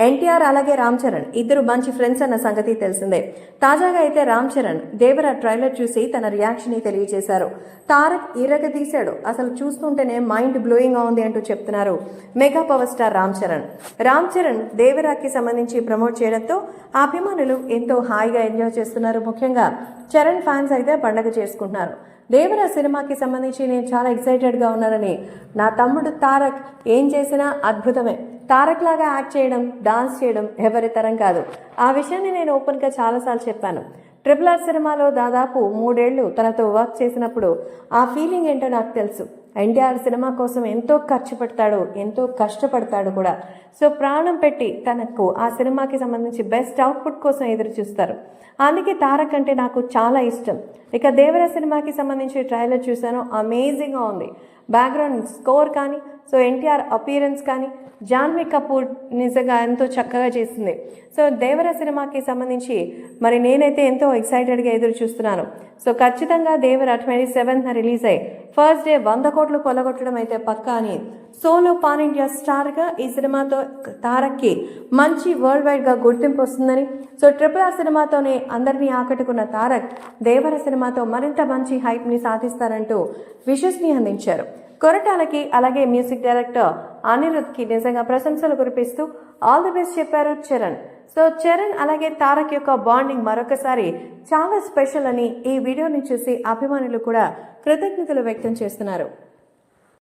ఎన్టీఆర్ అలాగే రామ్ చరణ్ ఇద్దరు మంచి ఫ్రెండ్స్ అన్న సంగతి తెలిసిందే. తాజాగా అయితే రామ్ చరణ్ దేవర ట్రైలర్ చూసి తన రియాక్షన్ ని తెలియజేశారు. తారక్ ఇరగదీశాడు, అసలు చూస్తుంటేనే మైండ్ బ్లోయింగ్ గా ఉంది అంటూ చెప్తున్నారు mega power star Ram Charan. Ram Charan దేవరాకి సంబంధించి ప్రమోట్ చేయడంతో ఆ అభిమానులు ఎంతో హాయిగా ఎంజాయ్ చేస్తున్నారు. ముఖ్యంగా చరణ్ ఫ్యాన్స్ అయితే పండగ చేసుకుంటున్నారు. దేవర సినిమాకి సంబంధించి నేను చాలా ఎక్సైటెడ్గా ఉన్నానని, నా తమ్ముడు తారక్ ఏం చేసినా అద్భుతమే. తారక్ లాగా యాక్ట్ చేయడం, డాన్స్ చేయడం ఎవరి తరం కాదు. ఆ విషయాన్ని నేను ఓపెన్గా చాలాసార్లు చెప్పాను. RRR సినిమాలో దాదాపు 3 ఏళ్లు తనతో వర్క్ చేసినప్పుడు ఆ ఫీలింగ్ ఏంటో నాకు తెలుసు. ఎన్టీఆర్ సినిమా కోసం ఎంతో ఖర్చు పెడతాడు, ఎంతో కష్టపడతాడు కూడా. సో ప్రాణం పెట్టి తనకు ఆ సినిమాకి సంబంధించి బెస్ట్ అవుట్పుట్ కోసం ఎదురు చూస్తారు. అందుకే తారక్ అంటే నాకు చాలా ఇష్టం. ఇక దేవర సినిమాకి సంబంధించి ట్రైలర్ చూశాను, అమేజింగ్గా ఉంది. బ్యాక్గ్రౌండ్ స్కోర్ కానీ, సో ఎన్టీఆర్ అపీరెన్స్ కానీ, జాన్వీ కపూర్ నిజంగా ఎంతో చక్కగా చేసింది. సో దేవర సినిమాకి సంబంధించి మరి నేనైతే ఎంతో ఎక్సైటెడ్గా ఎదురు చూస్తున్నాను. సో ఖచ్చితంగా దేవర 27th రిలీజ్ అయ్యి ఫస్ట్ డే 100 కోట్లు కొలగొట్టడం అయితే పక్కా అని సోలో పాన్ ఇండియా స్టార్గా ఈ సినిమాతో తారక్కి మంచి వరల్డ్ వైడ్గా గుర్తింపు వస్తుందని, సో RRR సినిమాతోనే అందరినీ ఆకట్టుకున్న తారక్ దేవర సినిమాతో మరింత మంచి హైప్ని సాధిస్తారంటూ విషస్ని అందించారు. కొరటాలకి అలాగే మ్యూజిక్ డైరెక్టర్ అనిరుద్ధ్కి నిజంగా ప్రశంసలు కురిపిస్తూ ఆల్ ది బెస్ట్ చెప్పారు చరణ్. సో చరణ్ అలాగే తారక్ యొక్క బాండింగ్ మరొకసారి చాలా స్పెషల్ అని ఈ వీడియోని చూసి అభిమానులు కూడా కృతజ్ఞతలు వ్యక్తం చేస్తున్నారు.